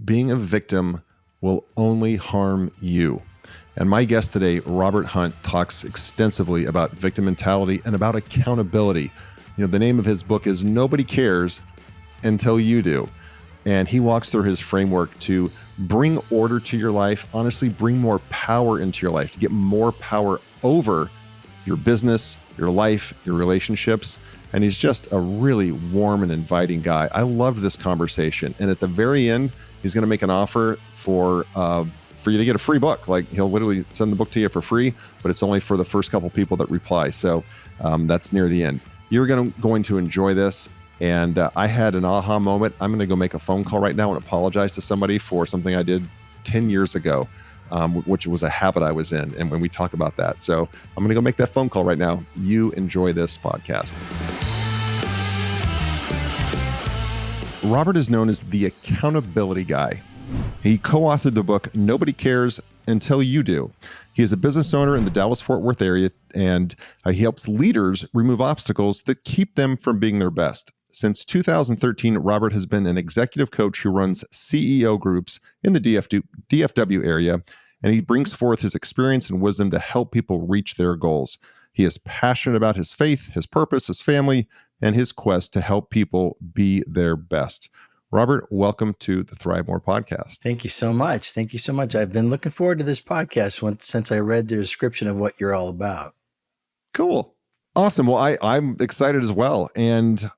being a victim will only harm you. And my guest today, Robert Hunt, talks extensively about victim mentality and about accountability. The name of his book is Nobody Cares Until You Do. And he walks through his framework to bring order to your life, honestly, bring more power into your life, to get more power over your business, your life, your relationships. And he's just a really warm and inviting guy. I loved this conversation. And at the very end, he's going to make an offer for you to get a free book. Like, he'll literally send the book to you for free, but it's only for the first couple people that reply. So that's near the end. You're going to enjoy this. And I had an aha moment. I'm going to go make a phone call right now and apologize to somebody for something I did 10 years ago, which was a habit I was in. And when we talk about that, so I'm going to go make that phone call right now. You enjoy this podcast. Robert is known as the accountability guy. He co-authored the book Nobody Cares Until You Do. He is a business owner in the Dallas-Fort Worth area, and he helps leaders remove obstacles that keep them from being their best. Since 2013, Robert has been an executive coach who runs CEO groups in the DFW area, and he brings forth his experience and wisdom to help people reach their goals. He is passionate about his faith, his purpose, his family, and his quest to help people be their best. Robert, welcome to the ThriveMore podcast. Thank you so much. Thank you so much. I've been looking forward to this podcast since I read the description of what you're all about. Cool. Awesome. Well, I'm excited as well. And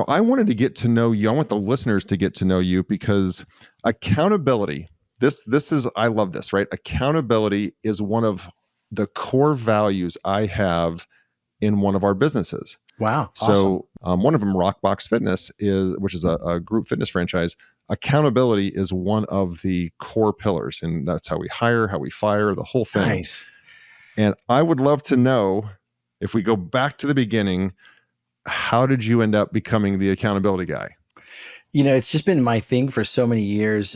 I wanted to get to know you. I want the listeners to get to know you because accountability, this is, I love this, right? Accountability is one of the core values I have in one of our businesses. Wow. So one of them, Rockbox Fitness, which is a group fitness franchise. Accountability is one of the core pillars. And that's how we hire, how we fire, the whole thing. Nice. And I would love to know, if we go back to the beginning, how did you end up becoming the accountability guy? It's just been my thing for so many years.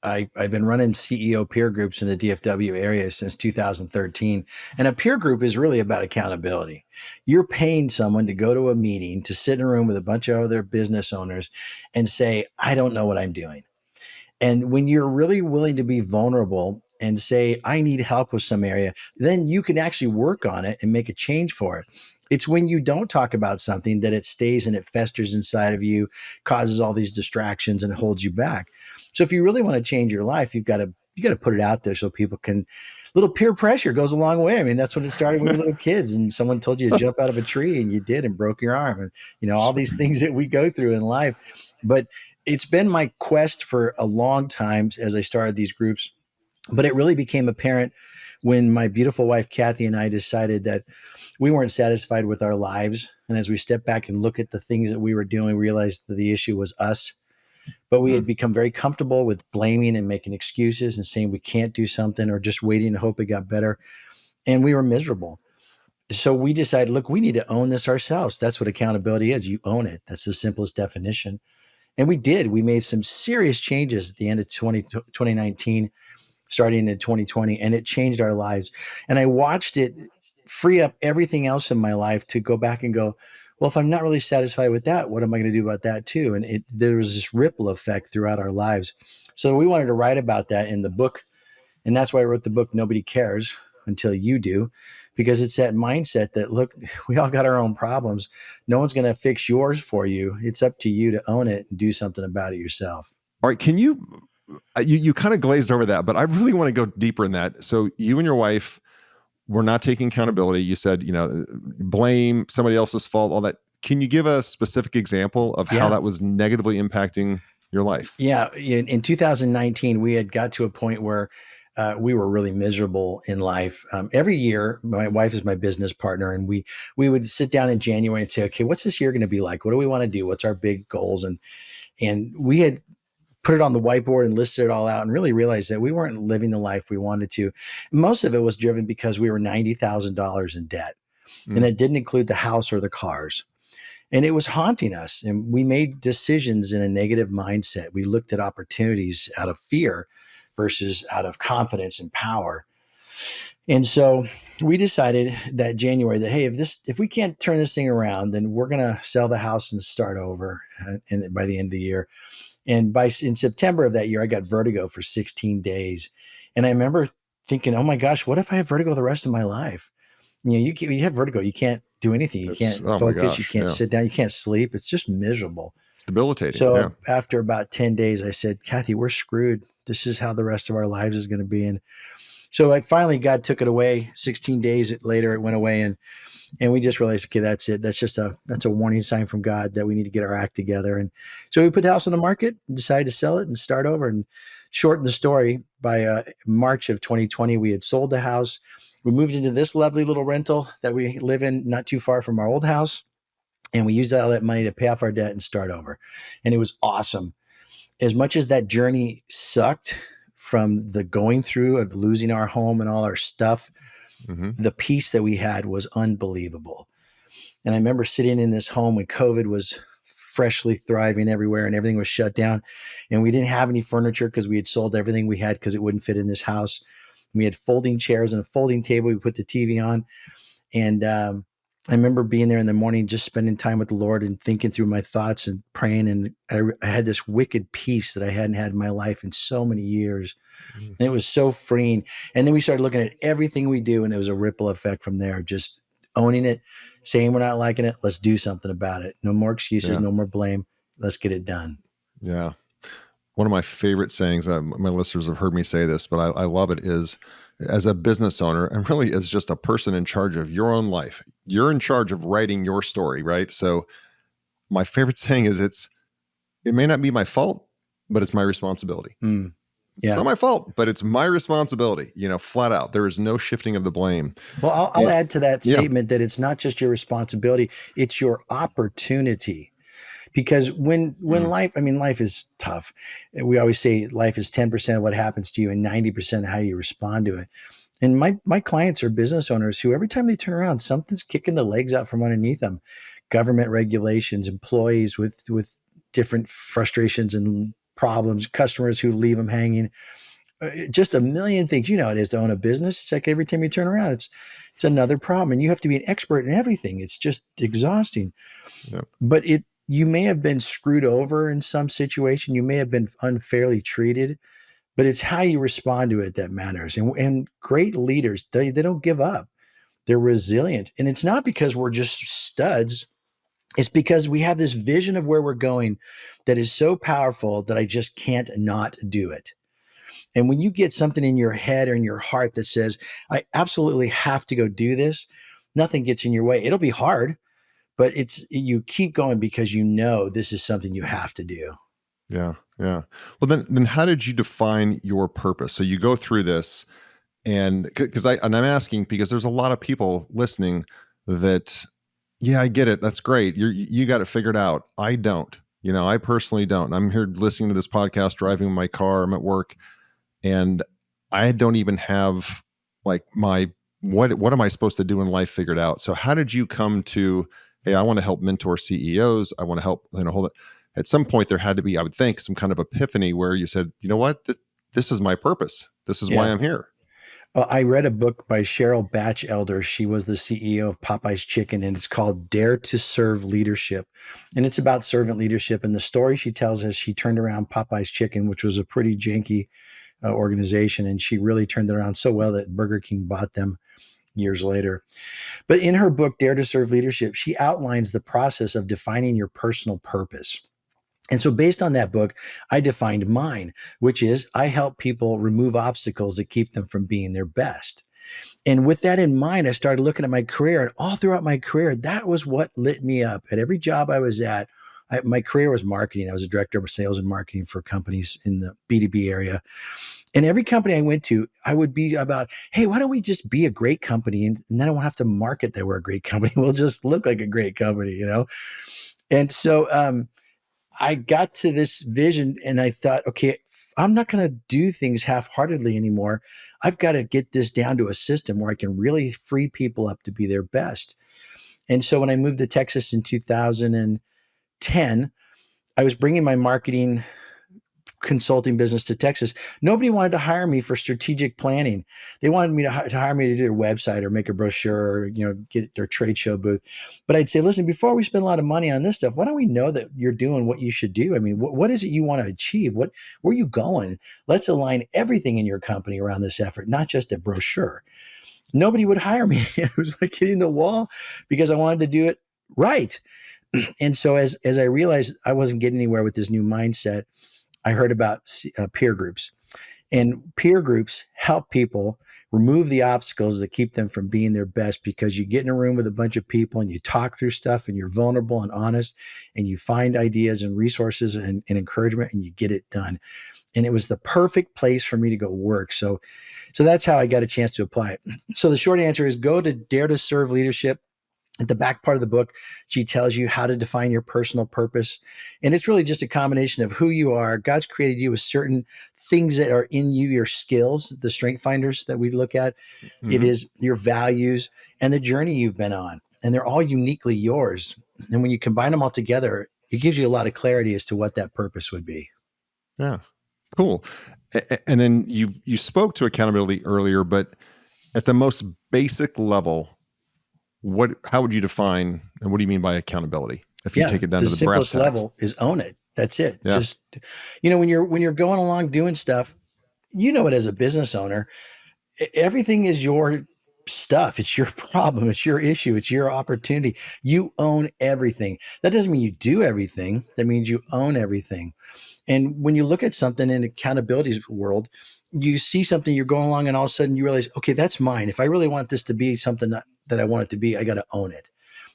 I've been running CEO peer groups in the DFW area since 2013. And a peer group is really about accountability. You're paying someone to go to a meeting, to sit in a room with a bunch of other business owners and say, I don't know what I'm doing. And when you're really willing to be vulnerable and say, I need help with some area, then you can actually work on it and make a change for it. It's when you don't talk about something that it stays and it festers inside of you, causes all these distractions and holds you back. So if you really want to change your life, you got to put it out there so people can. Little peer pressure goes a long way. I mean, that's when it started when we were little kids and someone told you to jump out of a tree and you did and broke your arm, and all these things that we go through in life. But it's been my quest for a long time as I started these groups, but it really became apparent when my beautiful wife, Kathy, and I decided that we weren't satisfied with our lives. And as we stepped back and look at the things that we were doing, we realized that the issue was us. But we had become very comfortable with blaming and making excuses and saying we can't do something or just waiting to hope it got better. And we were miserable. So we decided, look, we need to own this ourselves. That's what accountability is. You own it. That's the simplest definition. And we did. We made some serious changes at the end of 2019, starting in 2020, and it changed our lives. And I watched it free up everything else in my life to go back and go, well, if I'm not really satisfied with that, what am I going to do about that too? And there was this ripple effect throughout our lives. So we wanted to write about that in the book. And that's why I wrote the book, Nobody Cares Until You Do, because it's that mindset that, look, we all got our own problems. No one's going to fix yours for you. It's up to you to own it and do something about it yourself. All right. Can you kind of glazed over that, but I really want to go deeper in that. So you and your wife were not taking accountability. You said, blame, somebody else's fault, all that. Can you give a specific example of how that was negatively impacting your life? Yeah. In 2019, we had got to a point where we were really miserable in life. Every year, my wife is my business partner, and we would sit down in January and say, okay, what's this year going to be like? What do we want to do? What's our big goals? And we had put it on the whiteboard and listed it all out and really realized that we weren't living the life we wanted to. Most of it was driven because we were $90,000 in debt. And that didn't include the house or the cars. And it was haunting us. And we made decisions in a negative mindset. We looked at opportunities out of fear versus out of confidence and power. And so we decided that January that, hey, if we can't turn this thing around, then we're going to sell the house and start over by the end of the year. And in September of that year, I got vertigo for 16 days. And I remember thinking, oh my gosh, what if I have vertigo the rest of my life? You have vertigo, you can't do anything. You It's, can't oh my focus. You gosh. can't Yeah. sit down. You can't sleep. It's just miserable. It's debilitating. Yeah. So after about 10 days, I said, Kathy, we're screwed. This is how the rest of our lives is going to be. And so I finally, God took it away. 16 days later, it went away. And we just realized, okay, that's it. That's a warning sign from God that we need to get our act together. And so we put the house on the market, decided to sell it and start over. And shorten the story, by March of 2020, we had sold the house. We moved into this lovely little rental that we live in, not too far from our old house. And we used all that money to pay off our debt and start over. And it was awesome. As much as that journey sucked, from the going through of losing our home and all our stuff, Hmm. the peace that we had was unbelievable. And I remember sitting in this home when COVID was freshly thriving everywhere and everything was shut down. And we didn't have any furniture because we had sold everything we had because it wouldn't fit in this house. We had folding chairs and a folding table. We put the TV on. And I remember being there in the morning, just spending time with the Lord and thinking through my thoughts and praying. And I had this wicked peace that I hadn't had in my life in so many years. And it was so freeing. And then we started looking at everything we do, and it was a ripple effect from there. Just owning it, saying we're not liking it, let's do something about it. No more excuses, Yeah. no more blame. Let's get it done. Yeah. One of my favorite sayings, my listeners have heard me say this, but I love it, is as a business owner and really as just a person in charge of your own life, you're in charge of writing your story, right? So my favorite saying is it may not be my fault, but it's my responsibility. Mm, It's yeah. not my fault, but it's my responsibility, flat out. There is no shifting of the blame. Well, I'll And add to that yeah. statement that it's not just your responsibility, it's your opportunity. Because when Mm, life, I mean, life is tough. We always say life is 10% of what happens to you and 90% of how you respond to it. And my clients are business owners who every time they turn around, something's kicking the legs out from underneath them. Government regulations, employees with different frustrations and problems, customers who leave them hanging, just a million things. You know how it is to own a business. It's like every time you turn around, it's another problem, and you have to be an expert in everything. It's just exhausting. yeah. But you may have been screwed over in some situation. You may have been unfairly treated, but it's how you respond to it that matters. And great leaders, they don't give up. They're resilient. And it's not because we're just studs. It's because we have this vision of where we're going that is so powerful that I just can't not do it. And when you get something in your head or in your heart that says, I absolutely have to go do this, nothing gets in your way. It'll be hard, but you keep going because you know this is something you have to do. Yeah. Yeah. Well, then how did you define your purpose? So you go through this, and I'm asking because there's a lot of people listening that, yeah, I get it. That's great. You got it figured out. I don't. I personally don't. I'm here listening to this podcast, driving my car. I'm at work, and I don't even have like my what am I supposed to do in life figured out. So how did you come to, hey, I want to help mentor CEOs. I want to help, hold it. At some point there had to be, I would think, some kind of epiphany where you said, you know what, this is my purpose. This is why Yeah. I'm here. I read a book by Cheryl Bachelder. She was the CEO of Popeye's Chicken, and it's called Dare to Serve Leadership. And it's about servant leadership. And the story she tells is she turned around Popeye's Chicken, which was a pretty janky organization. And she really turned it around so well that Burger King bought them years later. But in her book, Dare to Serve Leadership, she outlines the process of defining your personal purpose. And so, based on that book, I defined mine, which is I help people remove obstacles that keep them from being their best. And with that in mind, I started looking at my career, and all throughout my career, that was what lit me up. At every job I was at, my career was marketing. I was a director of sales and marketing for companies in the B2B area. And every company I went to, I would be about, hey, why don't we just be a great company? And then I won't have to market that we're a great company. We'll just look like a great company. And so I got to this vision and I thought, okay, I'm not going to do things half heartedly anymore. I've got to get this down to a system where I can really free people up to be their best. And so when I moved to Texas in 2010, I was bringing my marketing consulting business to Texas. Nobody wanted to hire me for strategic planning. They wanted me to hire me to do their website or make a brochure or, get their trade show booth. But I'd say, listen, before we spend a lot of money on this stuff, why don't we know that you're doing what you should do? I mean, what is it you want to achieve? Where are you going? Let's align everything in your company around this effort, not just a brochure. Nobody would hire me. It was like hitting the wall because I wanted to do it right. And so as I realized I wasn't getting anywhere with this new mindset, I heard about peer groups. And peer groups help people remove the obstacles that keep them from being their best, because you get in a room with a bunch of people and you talk through stuff and you're vulnerable and honest and you find ideas and resources and encouragement and you get it done. And it was the perfect place for me to go work. So that's how I got a chance to apply it. So the short answer is go to Dare to Serve Leadership. At the back part of the book, she tells you how to define your personal purpose. And it's really just a combination of who you are. God's created you with certain things that are in you, your skills, the strength finders that we look at. It is your values and the journey you've been on. And they're all uniquely yours. And when you combine them all together, it gives you a lot of clarity as to what that purpose would be. Yeah. Cool. And then you spoke to accountability earlier, but at the most basic level, how would you define, and what do you mean by accountability? If you take it down to the brass simplest tacks. level is own it. That's it. Yeah. Just, when you're going along doing stuff, it as a business owner, everything is your stuff. It's your problem. It's your issue. It's your opportunity. You own everything. That doesn't mean you do everything. That means you own everything. And when you look at something in accountability's world, you see something, you're going along, and all of a sudden you realize, okay, that's mine. If I really want this to be something that I want it to be, I got to own it.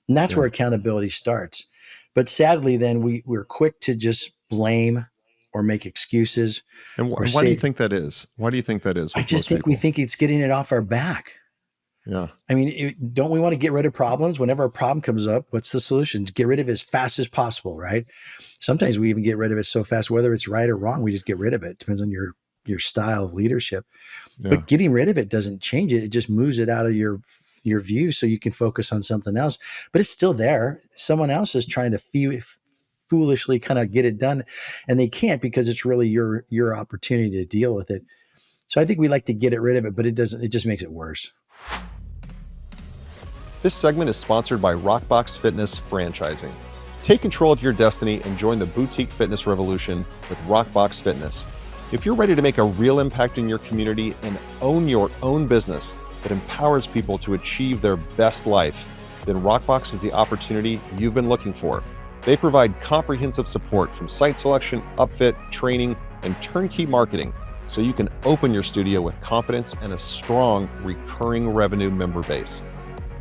And that's where accountability starts. But sadly, then we're quick to just blame or make excuses. And why do you think that is? Why do you think that is? I just think we think it's getting it off our back. Yeah. I mean, don't we want to get rid of problems? Whenever a problem comes up, what's the solution? Get rid of it as fast as possible, right? Sometimes we even get rid of it so fast, whether it's right or wrong, we just get rid of it. Depends on your style of leadership. Yeah. But getting rid of it doesn't change it. It just moves it out of your view so you can focus on something else. But it's still there. Someone else is trying to foolishly kind of get it done, and they can't, because it's really your opportunity to deal with it. So I think we like to get rid of it, but it doesn't. It just makes it worse. This segment is sponsored by Rockbox Fitness Franchising. Take control of your destiny and join the boutique fitness revolution with Rockbox Fitness. If you're ready to make a real impact in your community and own your own business that empowers people to achieve their best life, then Rockbox is the opportunity you've been looking for. They provide comprehensive support from site selection, upfit, training, and turnkey marketing, so you can open your studio with confidence and a strong recurring revenue member base.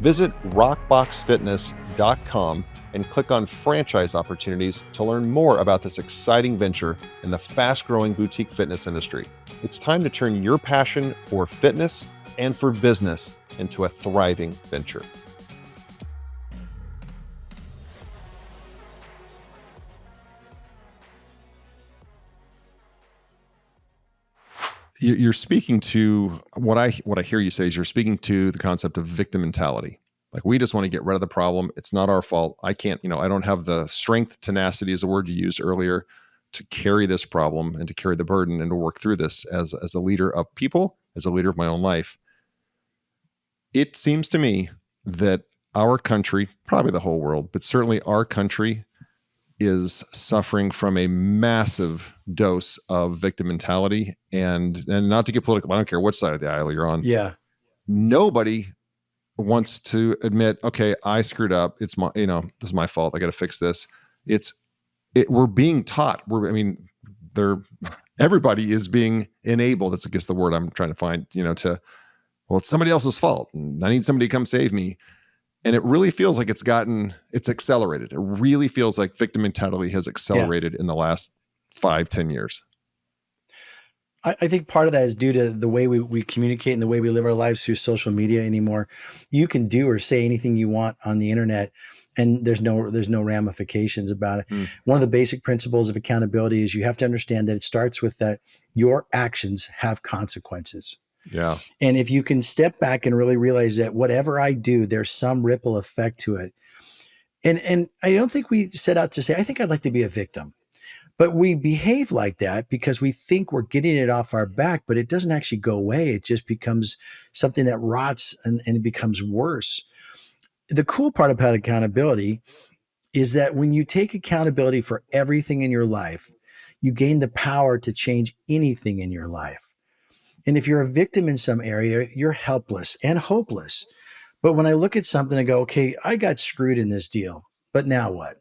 Visit rockboxfitness.com and click on franchise opportunities to learn more about this exciting venture in the fast-growing boutique fitness industry. It's time to turn your passion for fitness and for business into a thriving venture. You're speaking to what I hear you say is you're speaking to the concept of victim mentality. Like, we just want to get rid of the problem. It's not our fault. I can't, I don't have the strength, tenacity is a word you used earlier, to carry this problem and to carry the burden and to work through this as a leader of people, as a leader of my own life. It seems to me that our country, probably the whole world, but certainly our country, is suffering from a massive dose of victim mentality. And not to get political, I don't care what side of the aisle you're on. Yeah. Nobody wants to admit, okay, I screwed up. It's my, this is my fault. I got to fix this. We're being taught. Everybody is being enabled. That's, I guess, the word I'm trying to find, it's somebody else's fault, and I need somebody to come save me. And it really feels like it's accelerated. It really feels like victim mentality has accelerated in the last 5-10 years. I think part of that is due to the way we communicate and the way we live our lives through social media anymore. You can do or say anything you want on the internet, and there's no ramifications about it. One of the basic principles of accountability is you have to understand that it starts with that your actions have consequences. Yeah. And if you can step back and really realize that whatever I do, there's some ripple effect to it. And I don't think we set out to say, I think I'd like to be a victim. But we behave like that because we think we're getting it off our back, but it doesn't actually go away. It just becomes something that rots and it becomes worse. The cool part about accountability is that when you take accountability for everything in your life, you gain the power to change anything in your life. And if you're a victim in some area, you're helpless and hopeless. But when I look at something and go, okay, I got screwed in this deal, but now what?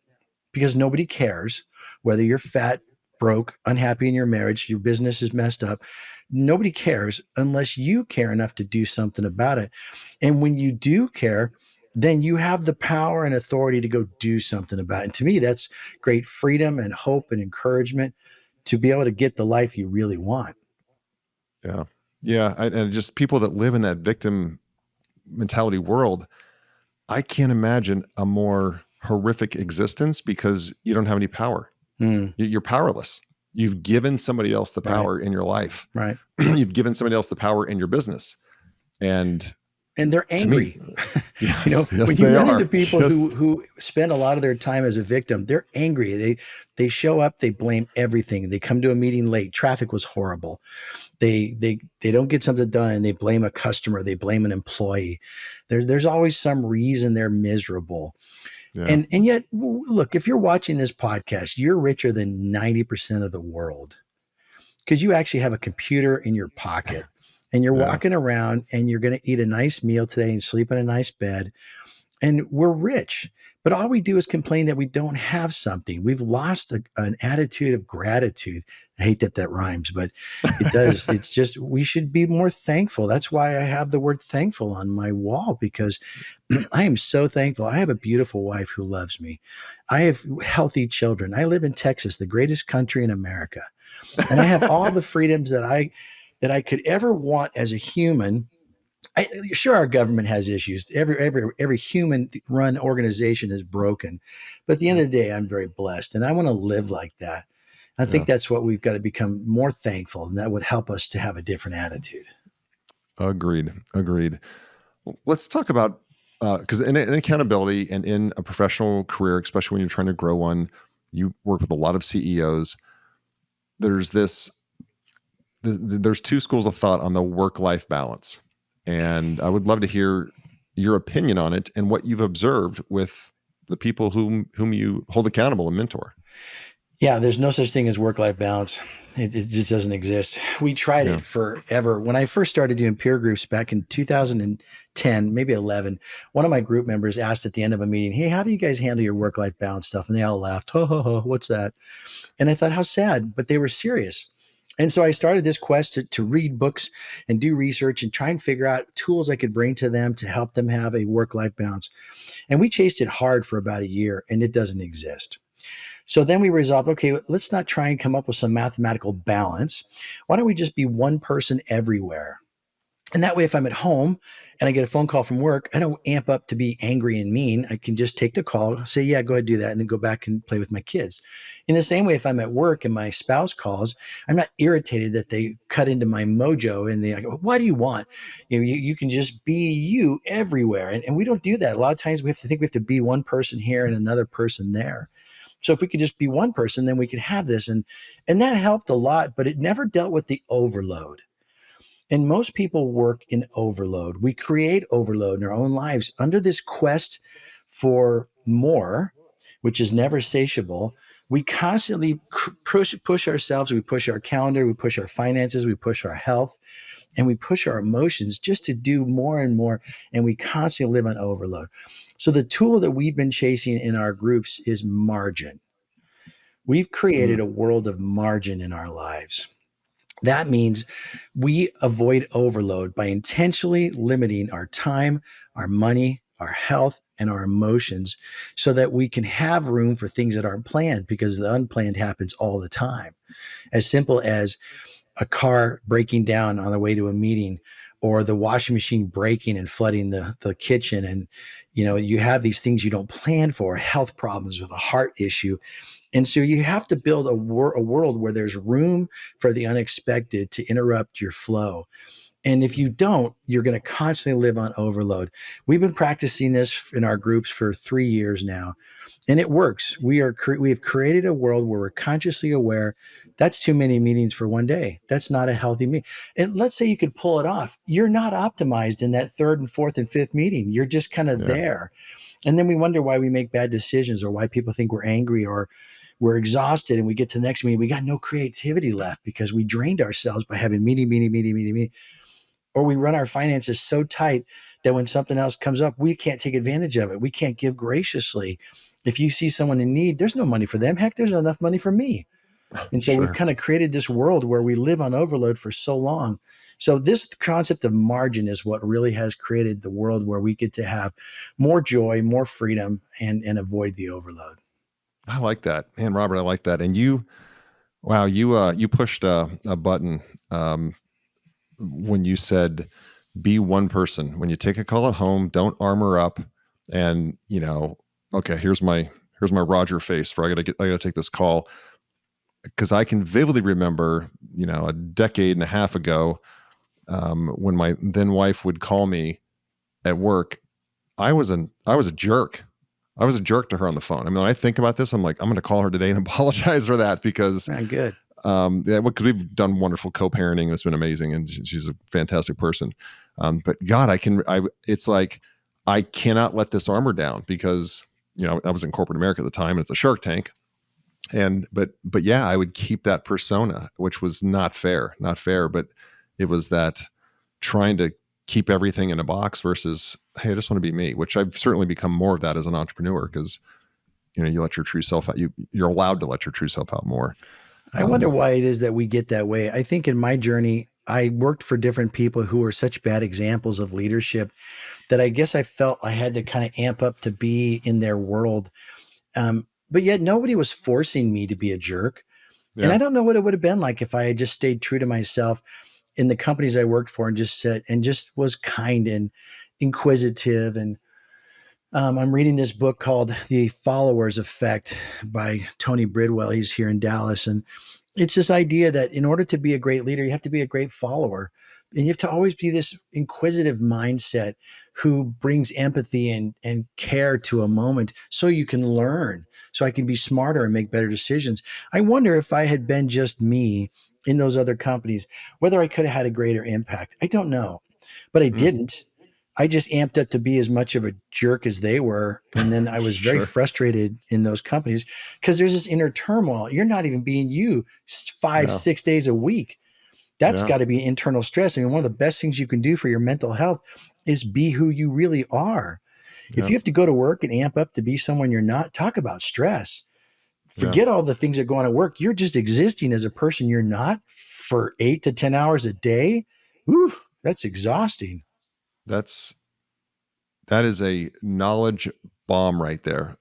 Because nobody cares whether you're fat, broke, unhappy in your marriage, your business is messed up. Nobody cares unless you care enough to do something about it. And when you do care, then you have the power and authority to go do something about it. And to me, that's great freedom and hope and encouragement to be able to get the life you really want. Yeah. Yeah. And just people that live in that victim mentality world, I can't imagine a more horrific existence because you don't have any power. Mm, You're powerless. You've given somebody else the right, power in your life. right. You've given somebody else the power in your business. And And they're to me, angry. yes, yes, When you they run into are. people Yes. who spend a lot of their time as a victim, they're angry. They show up, they blame everything. They come to a meeting late. Traffic was horrible. They don't get something done and they blame a customer, they blame an employee. There's always some reason they're miserable. Yeah. And yet, look, if you're watching this podcast, you're richer than 90% of the world because you actually have a computer in your pocket and you're Yeah. walking around and you're going to eat a nice meal today and sleep in a nice bed and we're rich. But all we do is complain that we don't have something. We've lost an attitude of gratitude. I hate that that rhymes, but it does. It's just we should be more thankful. That's why I have the word thankful on my wall because I am so thankful. I have a beautiful wife who loves me. I have healthy children. I live in Texas, the greatest country in America, and I have all the freedoms that I could ever want as a human. Sure, our government has issues. Every human run organization is broken, but at the end Yeah. of the day, I'm very blessed, and I want to live like that. I think Yeah. that's what we've got to become more thankful, and that would help us to have a different attitude. Agreed. Agreed. Let's talk about because in accountability and in a professional career, especially when you're trying to grow one, you work with a lot of CEOs. There's this. There's two schools of thought on the work-life balance, and I would love to hear your opinion on it and what you've observed with the people whom you hold accountable and mentor. Yeah, there's no such thing as work-life balance. It just doesn't exist. We tried Yeah. it forever. When I first started doing peer groups back in 2010, maybe 11, one of my group members asked at the end of a meeting, "Hey, how do you guys handle your work-life balance stuff?" And they all laughed. Ho, ho, ho, what's that? And I thought, how sad, but they were serious. And so I started this quest to read books and do research and try and figure out tools I could bring to them to help them have a work-life balance. And we chased it hard for about a year, and it doesn't exist. So then we resolved, okay, let's not try and come up with some mathematical balance. Why don't we just be one person everywhere? And that way, if I'm at home and I get a phone call from work, I don't amp up to be angry and mean. I can just take the call, say, yeah, go ahead, do that, and then go back and play with my kids. In the same way, if I'm at work and my spouse calls, I'm not irritated that they cut into my mojo and they go, what do you want? You can just be you everywhere. And we don't do that. A lot of times we have to think we have to be one person here and another person there. So if we could just be one person, then we could have this. And that helped a lot, but it never dealt with the overload. And most people work in overload. We create overload in our own lives under this quest for more, which is never satiable. We constantly push ourselves. We push our calendar. We push our finances. We push our health, and we push our emotions just to do more and more. And we constantly live on overload. So the tool that we've been chasing in our groups is margin. We've created Mm. a world of margin in our lives. That means we avoid overload by intentionally limiting our time, our money, our health, and our emotions so that we can have room for things that aren't planned because the unplanned happens all the time. As simple as a car breaking down on the way to a meeting or the washing machine breaking and flooding the kitchen. And, you have these things you don't plan for, health problems with a heart issue. And so you have to build a world where there's room for the unexpected to interrupt your flow. And if you don't, you're going to constantly live on overload. We've been practicing this in our groups for 3 years now, and it works. We have created a world where we're consciously aware that's too many meetings for one day. That's not a healthy meeting. And let's say you could pull it off. You're not optimized in that third and fourth and fifth meeting. You're just kind of Yeah. there. And then we wonder why we make bad decisions or why people think we're angry or we're exhausted, and we get to the next meeting. We got no creativity left because we drained ourselves by having meeting. Or we run our finances so tight that when something else comes up, we can't take advantage of it. We can't give graciously. If you see someone in need, there's no money for them. Heck, there's not enough money for me. And so we've Sure. kind of created this world where we live on overload for so long. So this concept of margin is what really has created the world where we get to have more joy, more freedom, and avoid the overload. I like that. Man, Robert, I like that. And wow, you pushed a button when you said be one person. When you take a call at home, don't armor up and, okay, here's my Roger face for I gotta take this call. Because I can vividly remember, a decade and a half ago, when my then wife would call me at work, I was a jerk. I was a jerk to her on the phone. I mean, when I think about this, I'm like, I'm going to call her today and apologize for that because, Good. yeah, because we've done wonderful co-parenting. It's been amazing, and she's a fantastic person. But God, it's like I cannot let this armor down because I was in corporate America at the time, and it's a Shark Tank, and but yeah, I would keep that persona, which was not fair, but it was that trying to keep everything in a box versus, hey, I just want to be me, which I've certainly become more of that as an entrepreneur because you let your true self out. You're allowed to let your true self out more. I wonder why it is that we get that way. I think in my journey, I worked for different people who were such bad examples of leadership that I guess I felt I had to kind of amp up to be in their world. But yet nobody was forcing me to be a jerk. And Yeah. I don't know what it would have been like if I had just stayed true to myself in the companies I worked for and just said, and just was kind and inquisitive. And I'm reading this book called The Followers Effect by Tony Bridwell. He's here in Dallas. And it's this idea that in order to be a great leader, you have to be a great follower. And you have to always be this inquisitive mindset who brings empathy and care to a moment so you can learn, so I can be smarter and make better decisions. I wonder if I had been just me in those other companies, whether I could have had a greater impact. I don't know, but I Mm. didn't. I just amped up to be as much of a jerk as they were. And then I was very Sure. frustrated in those companies because there's this inner turmoil. You're not even being you five, Yeah. 6 days a week. That's Yeah. got to be internal stress. I mean, one of the best things you can do for your mental health is be who you really are. If Yeah. you have to go to work and amp up to be someone you're not, talk about stress. Yeah. Forget all the things that go on at work. You're just existing as a person you're not for 8 to 10 hours a day. Ooh, that's exhausting. That's that is a knowledge bomb right there.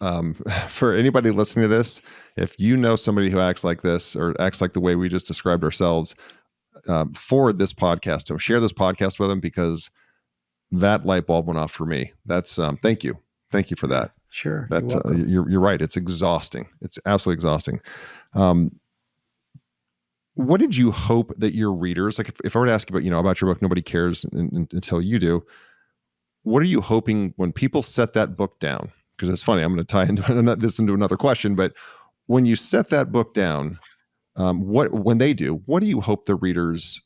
For anybody listening to this, if you know somebody who acts like this or acts like the way we just described ourselves, forward this podcast to them, share this podcast with them because that light bulb went off for me. That's thank you for Yeah, that. sure. You're That welcome. you're right. It's exhausting. It's absolutely exhausting. Um, what did you hope that your readers, like if I were to ask you about your book, Nobody Cares until you do, what are you hoping when people set that book down? Because it's funny, I'm going to tie into this into another question, but when you set that book down, when they do, what do you hope the readers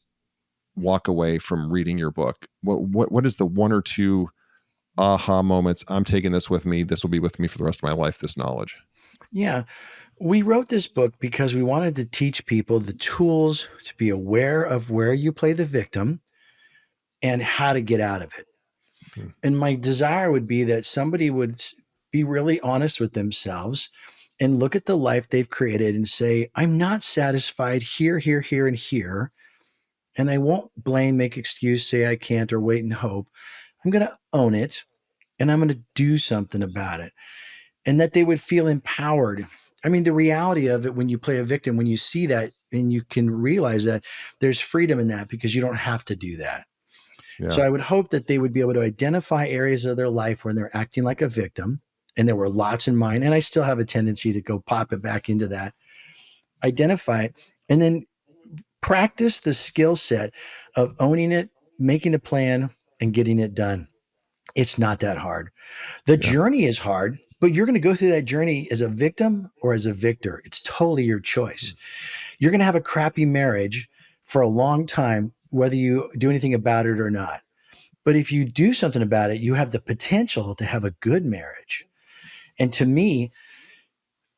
walk away from reading your book? What is the one or two aha moments? I'm taking this with me. This will be with me for the rest of my life. This knowledge. Yeah. We wrote this book because we wanted to teach people the tools to be aware of where you play the victim and how to get out of it. Hmm. And my desire would be that somebody would be really honest with themselves and look at the life they've created and say, I'm not satisfied here, and here. And I won't blame, make excuse, say I can't, or wait and hope. I'm going to own it and I'm going to do something about it. And that they would feel empowered. I mean, the reality of it when you play a victim, when you see that and you can realize that there's freedom in that because you don't have to do that. Yeah. So I would hope that they would be able to identify areas of their life when they're acting like a victim. And there were lots in mine. And I still have a tendency to go pop it back into that, identify it, and then practice the skill set of owning it making a plan and getting it done. It's not that hard. The Yeah. journey is hard, but you're going to go through that journey as a victim or as a victor. It's totally your choice. You're going to have a crappy marriage for a long time, whether you do anything about it or not. But if you do something about it, you have the potential to have a good marriage. And to me,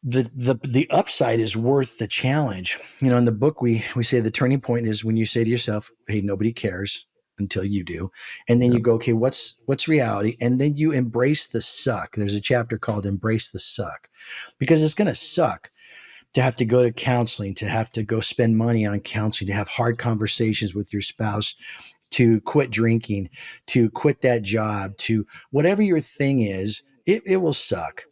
the upside is worth the challenge. You know, in the book we say the turning point is when you say to yourself, "Hey, nobody cares until you do," and then Yeah. you go, "Okay, what's reality?" And then you embrace the suck. There's a chapter called "Embrace the Suck," because it's going to suck to have to go to counseling, to have to go spend money on counseling, to have hard conversations with your spouse, to quit drinking, to quit that job, to whatever your thing is. It will suck,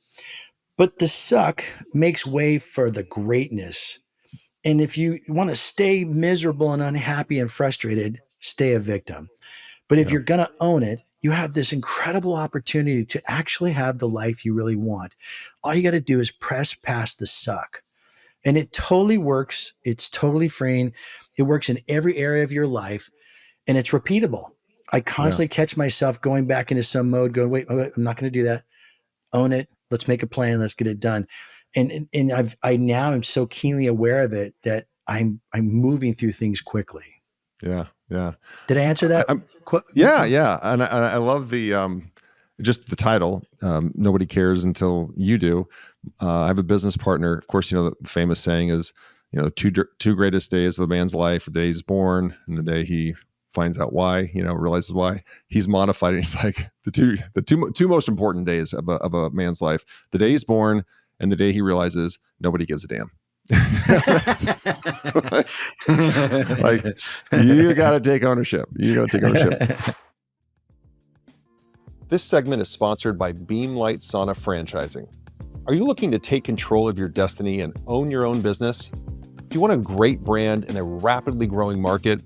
but the suck makes way for the greatness. And if you want to stay miserable and unhappy and frustrated, stay a victim. But if Yeah. you're going to own it, you have this incredible opportunity to actually have the life you really want. All you got to do is press past the suck. And it totally works. It's totally freeing. It works in every area of your life and it's repeatable. I Yeah. constantly catch myself going back into some mode, going, wait, I'm not going to do that. Own it. Let's make a plan. Let's get it done. And I now am so keenly aware of it that I'm moving through things quickly. Yeah. Yeah. Did I answer that? I'm yeah, Well, yeah, and I love the just the title. Nobody cares until you do. I have a business partner. Of course, the famous saying is, two greatest days of a man's life: the day he's born and the day he finds out why. Realizes why. He's modified it. He's like the two most important days of a man's life: the day he's born and the day he realizes nobody gives a damn. like you got to take ownership. You got to take ownership. This segment is sponsored by Beamlight Sauna Franchising. Are you looking to take control of your destiny and own your own business? Do you want a great brand in a rapidly growing market?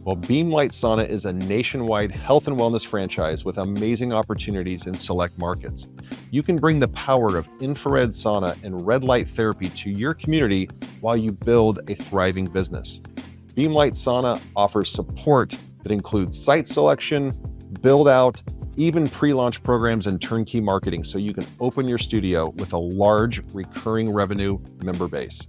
Well, Beamlight Sauna is a nationwide health and wellness franchise with amazing opportunities in select markets. You can bring the power of infrared sauna and red light therapy to your community while you build a thriving business. Beamlight Sauna offers support that includes site selection, build out, even pre-launch programs and turnkey marketing so you can open your studio with a large recurring revenue member base.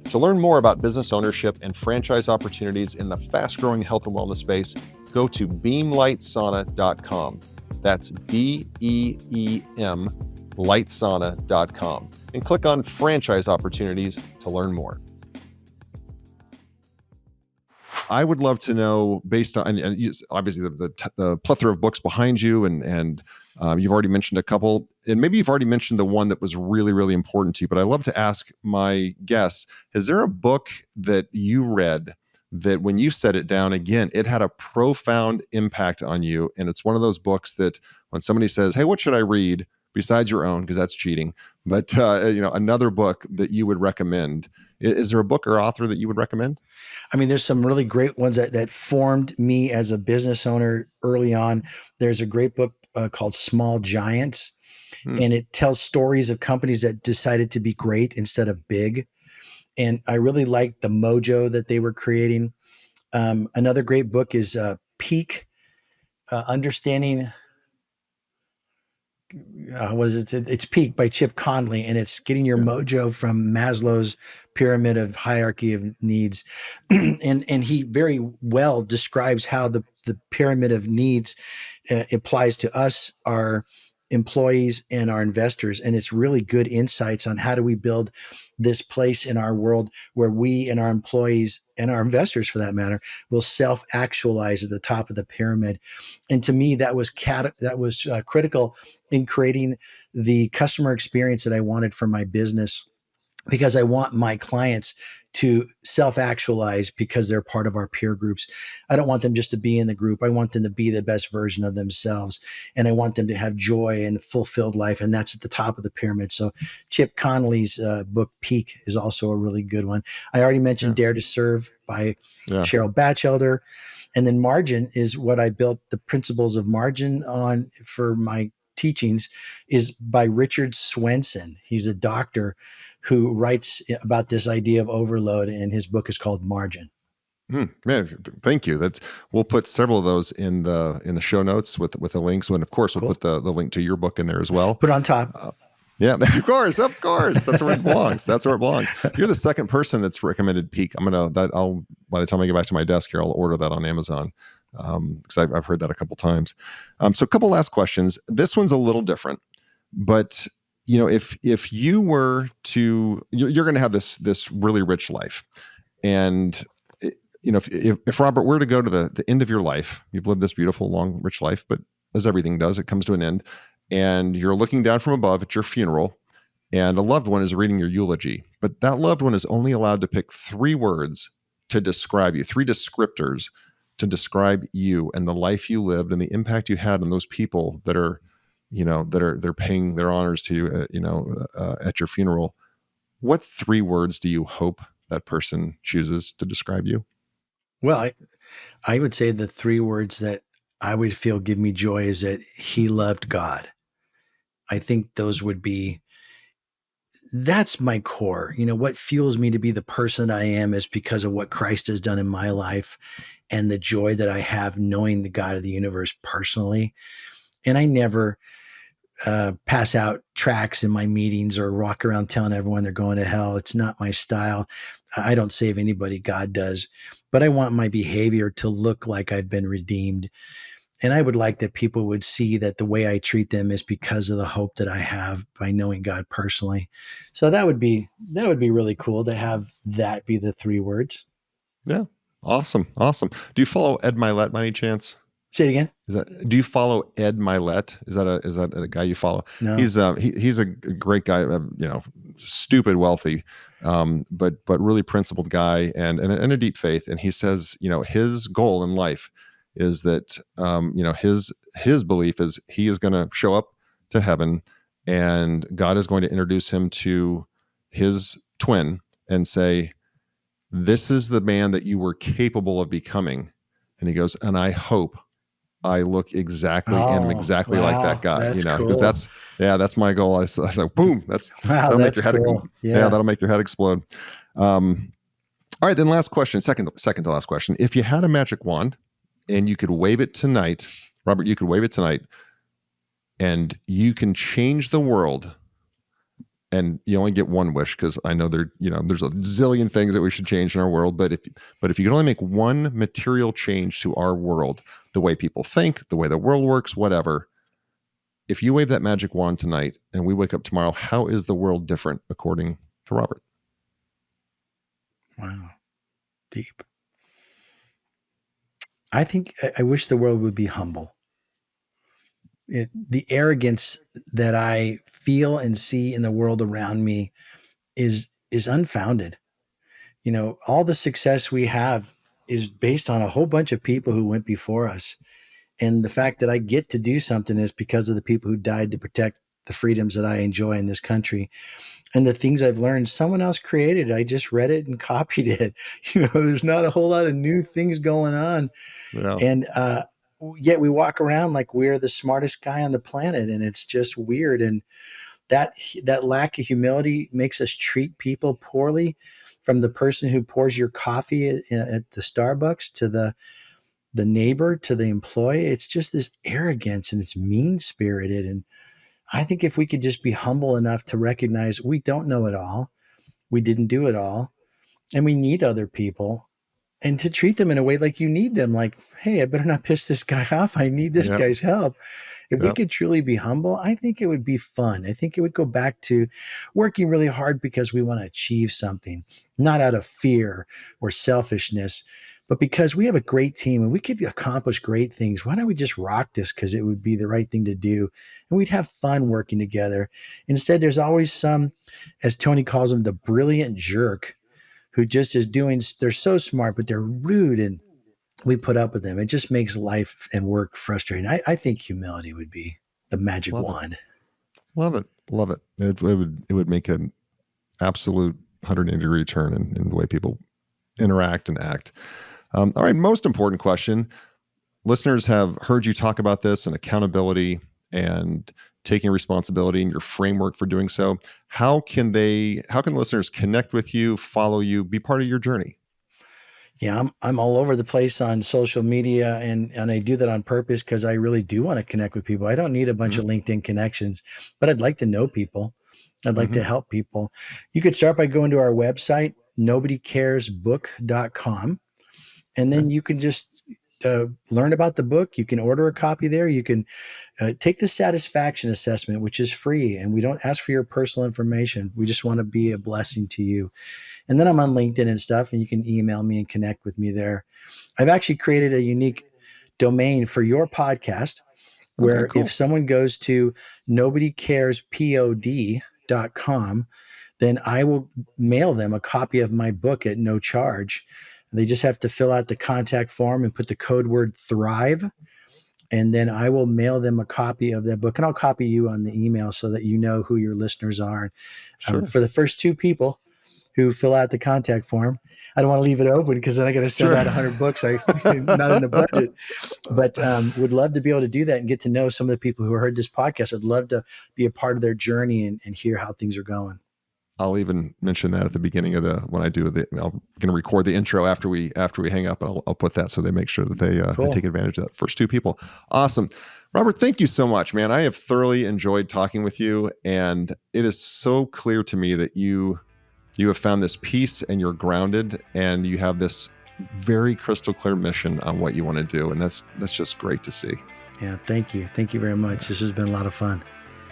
To learn more about business ownership and franchise opportunities in the fast-growing health and wellness space, go to beamlightsauna.com. That's BEEM lightsauna.com and click on franchise opportunities to learn more. I would love to know, based on obviously the plethora of books behind you, and you've already mentioned a couple, and maybe you've already mentioned the one that was really, really important to you. But I love to ask my guests: is there a book that you read that, when you set it down, again, it had a profound impact on you? And it's one of those books that when somebody says, "Hey, what should I read?" besides your own, because that's cheating, but another book that you would recommend. Is there a book or author that you would recommend? I mean, there's some really great ones that formed me as a business owner early on. There's a great book called Small Giants, Hmm. and it tells stories of companies that decided to be great instead of big. And I really liked the mojo that they were creating. Another great book is Peak, Understanding. What is it? It's Peak by Chip Conley, and it's getting your Yeah. mojo from Maslow's pyramid of hierarchy of needs. And he very well describes how the pyramid of needs applies to us, our employees, and our investors. And it's really good insights on how do we build this place in our world where we and our employees and our investors, for that matter, will self-actualize at the top of the pyramid. And to me, that was critical in creating the customer experience that I wanted for my business, because I want my clients to self actualize because they're part of our peer groups. I don't want them just to be in the group. I want them to be the best version of themselves. And I want them to have joy and fulfilled life. And that's at the top of the pyramid. So Chip Conley's book, Peak, is also a really good one. I already mentioned Yeah. Dare to Serve by Yeah. Cheryl Bachelder. And then Margin is what I built the principles of margin on for my teachings, is by Richard Swenson. He's a doctor who writes about this idea of overload, and his book is called Margin. Man, thank you. We'll put several of those in the show notes with the links. And of course, we'll Cool. put the link to your book in there as well. Put on top. Yeah, of course. That's where it belongs. That's where it belongs. You're the second person that's recommended Peak. I'll by the time I get back to my desk here, I'll order that on Amazon because I've heard that a couple times. So a couple last questions. This one's a little different, but if you were to, you're going to have this really rich life, and if Robert were to go to the end of your life, you've lived this beautiful, long, rich life, but as everything does, it comes to an end, and you're looking down from above at your funeral, and a loved one is reading your eulogy, but that loved one is only allowed to pick three words to describe you, three descriptors to describe you and the life you lived and the impact you had on those people that are, they're paying their honors to you, at your funeral. What three words do you hope that person chooses to describe you? Well, I would say the three words that I would feel give me joy is that he loved God. I think those would be, that's my core. What fuels me to be the person I am is because of what Christ has done in my life and the joy that I have knowing the God of the universe personally. And I never pass out tracts in my meetings or walk around telling everyone they're going to hell. It's not my style. I don't save anybody, God does. But I want my behavior to look like I've been redeemed. And I would like that people would see that the way I treat them is because of the hope that I have by knowing God personally. So that would be really cool to have that be the three words. Yeah. Awesome. Awesome. Do you follow Ed Milet by any chance? Say it again. Do you follow Ed Milet? Is that a guy you follow? No. He's a great guy, stupid wealthy, but really principled guy and a deep faith. And he says, his goal in life is that, his belief is he is going to show up to heaven and God is going to introduce him to his twin and say, this is the man that you were capable of becoming. And he goes, and I hope I look exactly and am Oh, exactly like that wow. guy, That's because cool. that's my goal. I was like, boom, Wow. that'll make That's your head, cool. yeah, Yeah. that'll make your head explode. All right, then last question, second to last question. If you had a magic wand and you could wave it tonight, Robert, you could wave it tonight and you can change the world, and you only get one wish because I know there's a zillion things that we should change in our world. But if you could only make one material change to our world, the way people think, the way the world works, whatever. If you wave that magic wand tonight and we wake up tomorrow, how is the world different according to Robert? Wow. Deep. I think I wish the world would be humble. The arrogance that I feel and see in the world around me is unfounded. All the success we have is based on a whole bunch of people who went before us. And the fact that I get to do something is because of the people who died to protect the freedoms that I enjoy in this country. And the things I've learned, someone else created. I just read it and copied it. There's not a whole lot of new things going on. Yeah, And yet we walk around like we're the smartest guy on the planet. And it's just weird. And that lack of humility makes us treat people poorly, from the person who pours your coffee at the Starbucks to the neighbor to the employee. It's just this arrogance and it's mean spirited. And I think if we could just be humble enough to recognize we don't know it all, we didn't do it all, and we need other people, and to treat them in a way like you need them, like, hey, I better not piss this guy off. I need this yeah, guy's help. If we yeah, could truly be humble, I think it would be fun. I think it would go back to working really hard because we want to achieve something, not out of fear or selfishness, but because we have a great team and we could accomplish great things. Why don't we just rock this because it would be the right thing to do? And we'd have fun working together. Instead, there's always some, as Tony calls them, the brilliant jerk who just is doing, they're so smart, but they're rude, and we put up with them. It just makes life and work frustrating. I think humility would be the magic love it, wand. love it, love it. It would make an absolute 180-degree turn in the way people interact and act. All right, most important question. Listeners have heard you talk about this and accountability and taking responsibility and your framework for doing so. How can listeners connect with you, follow you, be part of your journey? Yeah, I'm all over the place on social media, and I do that on purpose because I really do want to connect with people. I don't need a bunch Mm-hmm. of LinkedIn connections, but I'd like to know people. I'd like Mm-hmm. to help people. You could start by going to our website, nobodycaresbook.com, and Okay. then you can just learn about the book. You can order a copy there. You can take the satisfaction assessment, which is free, and we don't ask for your personal information. We just want to be a blessing to you. And then I'm on LinkedIn and stuff, and you can email me and connect with me there. I've actually created a unique domain for your podcast Okay, where if cool. someone goes to nobodycarespod.com, then I will mail them a copy of my book at no charge. They just have to fill out the contact form and put the code word Thrive. And then I will mail them a copy of that book. And I'll copy you on the email so that you know who your listeners are. Sure. For the first two people who fill out the contact form, I don't want to leave it open because then I got to send Sure. out 100 books. I not in the budget, but would love to be able to do that and get to know some of the people who heard this podcast. I'd love to be a part of their journey and hear how things are going. I'll even mention that at the beginning of when I do I'm going to record the intro after we hang up, and I'll put that so they make sure that they Cool. take advantage of that. First two people. Awesome. Robert, thank you so much, man. I have thoroughly enjoyed talking with you, and it is so clear to me that you have found this peace and you're grounded and you have this very crystal clear mission on what you want to do. And that's just great to see. Yeah. Thank you. Thank you very much. This has been a lot of fun.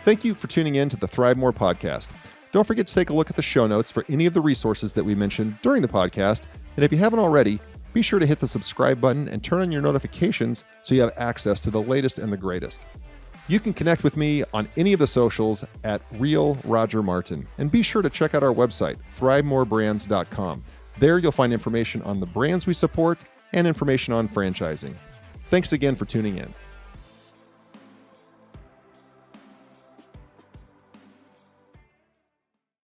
Thank you for tuning in to the ThriveMore podcast. Don't forget to take a look at the show notes for any of the resources that we mentioned during the podcast. And if you haven't already, be sure to hit the subscribe button and turn on your notifications so you have access to the latest and the greatest. You can connect with me on any of the socials at Real Roger Martin. And be sure to check out our website, ThriveMoreBrands.com. There you'll find information on the brands we support and information on franchising. Thanks again for tuning in.